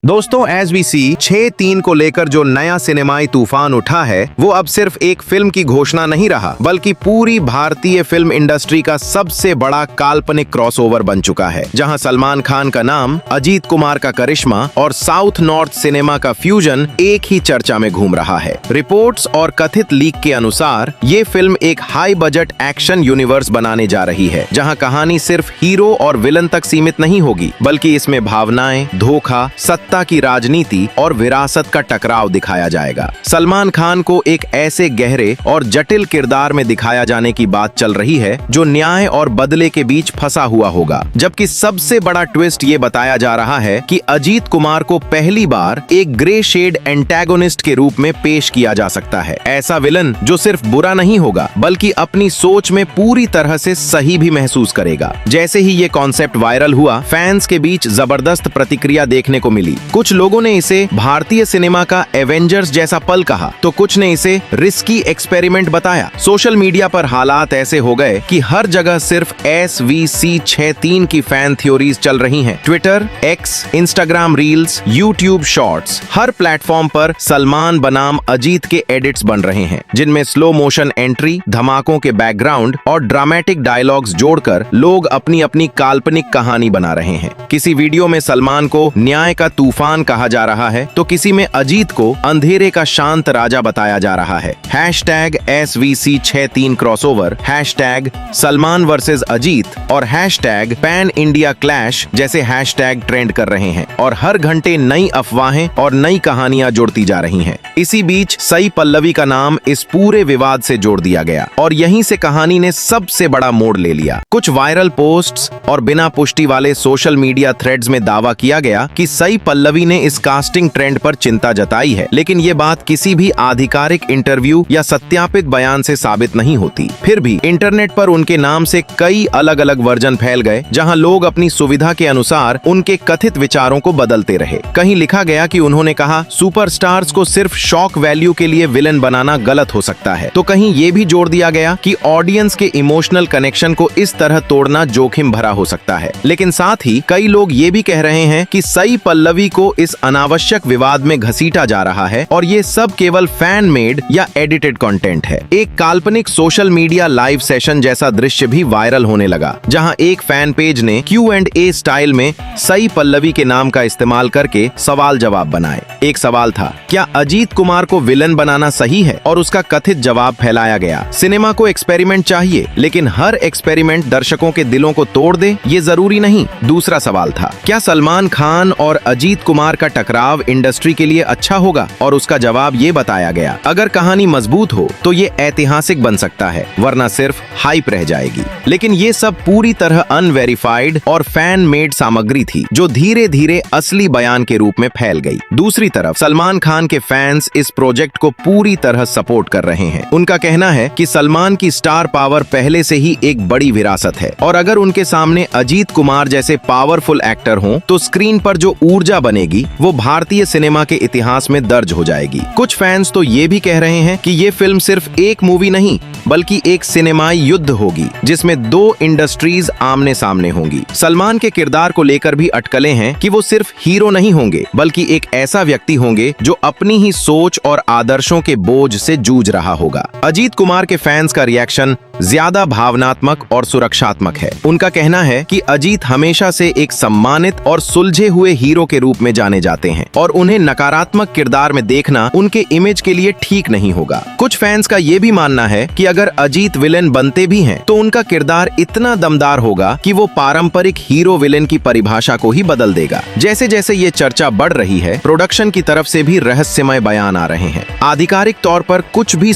दोस्तों as we सी 6/3 को लेकर जो नया सिनेमाई तूफान उठा है वो अब सिर्फ एक फिल्म की घोषणा नहीं रहा बल्कि पूरी भारतीय फिल्म इंडस्ट्री का सबसे बड़ा काल्पनिक क्रॉसओवर बन चुका है, जहां सलमान खान का नाम, अजीत कुमार का करिश्मा और साउथ नॉर्थ सिनेमा का फ्यूजन एक ही चर्चा में घूम रहा है। रिपोर्ट्स और कथित लीक के अनुसार ये फिल्म एक हाई बजट एक्शन यूनिवर्स बनाने जा रही है, जहां कहानी सिर्फ हीरो और विलन तक सीमित नहीं होगी बल्कि इसमें भावनाएं, धोखा, सत्ता की राजनीति और विरासत का टकराव दिखाया जाएगा। सलमान खान को एक ऐसे गहरे और जटिल किरदार में दिखाया जाने की बात चल रही है जो न्याय और बदले के बीच फंसा हुआ होगा, जबकि सबसे बड़ा ट्विस्ट ये बताया जा रहा है कि अजीत कुमार को पहली बार एक ग्रे शेड एंटेगोनिस्ट के रूप में पेश किया जा सकता है। ऐसा विलन जो सिर्फ बुरा नहीं होगा बल्कि अपनी सोच में पूरी तरह से सही भी महसूस करेगा। जैसे ही ये कॉन्सेप्ट वायरल हुआ, फैंस के बीच जबरदस्त प्रतिक्रिया देखने को मिली। कुछ लोगों ने इसे भारतीय सिनेमा का एवेंजर्स जैसा पल कहा, तो कुछ ने इसे रिस्की एक्सपेरिमेंट बताया। सोशल मीडिया पर हालात ऐसे हो गए कि हर जगह सिर्फ SVC 6/3 की फैन थ्योरीज चल रही हैं। Twitter, X, Instagram reels, YouTube shorts, हर प्लेटफॉर्म पर सलमान बनाम अजीत के एडिट्स बन रहे हैं, जिनमें स्लो मोशन एंट्री, धमाकों के बैकग्राउंड और ड्रामेटिक डायलॉग्स जोड़कर लोग अपनी अपनी काल्पनिक कहानी बना रहे हैं। किसी वीडियो में सलमान को न्याय का तूफान कहा जा रहा है, तो किसी में अजीत को अंधेरे का शांत राजा बताया जा रहा है। #SVC 6/3 crossover, #Salman versus Ajit और #पैन इंडिया क्लैश जैसे हैशटैग ट्रेंड कर रहे हैं और हर घंटे नई अफवाहें और नई कहानियां जुड़ती जा रही हैं। इसी बीच साई पल्लवी का नाम इस पूरे विवाद से जोड़ दिया गया और यहीं से कहानी ने सबसे बड़ा मोड़ ले लिया। कुछ वायरल पोस्ट्स और बिना पुष्टि वाले सोशल मीडिया थ्रेड्स में दावा किया गया कि साई पल्लवी ने इस कास्टिंग ट्रेंड पर चिंता जताई है, लेकिन ये बात किसी भी आधिकारिक इंटरव्यू या सत्यापित बयान से साबित नहीं होती। फिर भी इंटरनेट पर उनके नाम से कई अलग अलग वर्जन फैल गए, जहां लोग अपनी सुविधा के अनुसार उनके कथित विचारों को बदलते रहे। कहीं लिखा गया कि उन्होंने कहा सुपरस्टार्स को सिर्फ शॉक वैल्यू के लिए विलन बनाना गलत हो सकता है, तो कहीं ये भी जोड़ दिया गया कि ऑडियंस के इमोशनल कनेक्शन को इस तरह तोड़ना जोखिम भरा हो सकता है। लेकिन साथ ही कई लोग ये भी कह रहे हैं कि साई पल्लवी को इस अनावश्यक विवाद में घसीटा जा रहा है और ये सब केवल फैन मेड या एडिटेड कंटेंट है। एक काल्पनिक सोशल मीडिया लाइव सेशन जैसा दृश्य भी वायरल होने लगा, जहां एक फैन पेज ने Q&A स्टाइल में साई पल्लवी के नाम का इस्तेमाल करके सवाल जवाब बनाए। एक सवाल था, क्या अजीत कुमार को विलन बनाना सही है? और उसका कथित जवाब फैलाया गया, सिनेमा को एक्सपेरिमेंट चाहिए, लेकिन हर एक्सपेरिमेंट दर्शकों के दिलों को तोड़ दे ये जरूरी नहीं। दूसरा सवाल था, क्या सलमान खान और अजीत कुमार का टकराव इंडस्ट्री के लिए अच्छा होगा? और उसका जवाब ये बताया गया, अगर कहानी मजबूत हो तो ये ऐतिहासिक बन सकता है, वरना सिर्फ हाइप रह जाएगी। लेकिन ये सब पूरी तरह अनवेरिफाइड और फैन मेड सामग्री थी, जो धीरे धीरे असली बयान के रूप में फैल गई। दूसरी तरफ सलमान खान के फैंस इस प्रोजेक्ट को पूरी तरह सपोर्ट कर रहे हैं। उनका कहना है कि सलमान की स्टार पावर पहले से ही एक बड़ी विरासत है और अगर उनके सामने अजीत कुमार जैसे पावरफुल एक्टर हों तो स्क्रीन पर जो ऊर्जा बनेगी वो भारतीय सिनेमा के इतिहास में दर्ज हो जाएगी। कुछ फैंस तो ये भी कह रहे हैं कि ये फिल्म सिर्फ एक मूवी नहीं बल्कि एक सिनेमाई युद्ध होगी, जिसमें दो इंडस्ट्रीज आमने सामने होंगी। सलमान के किरदार को लेकर भी अटकलें हैं कि वो सिर्फ हीरो नहीं होंगे बल्कि एक ऐसा व्यक्ति होंगे जो अपनी ही सोच और आदर्शों के बोझ से जूझ रहा होगा। अजीत कुमार के फैंस का रिएक्शन ज्यादा भावनात्मक और सुरक्षात्मक है। उनका कहना है कि अजीत हमेशा से एक सम्मानित और सुलझे हुए हीरो के रूप में जाने जाते हैं और उन्हें नकारात्मक किरदार में देखना उनके इमेज के लिए ठीक नहीं होगा। कुछ फैंस का ये भी मानना है कि अगर अजीत विलेन बनते भी हैं तो उनका किरदार इतना दमदार होगा कि वो पारंपरिक हीरो विलेन की परिभाषा को ही बदल देगा। जैसे जैसे ये चर्चा बढ़ रही है, प्रोडक्शन की तरफ से भी रहस्यमय बयान आ रहे हैं। आधिकारिक तौर पर कुछ भी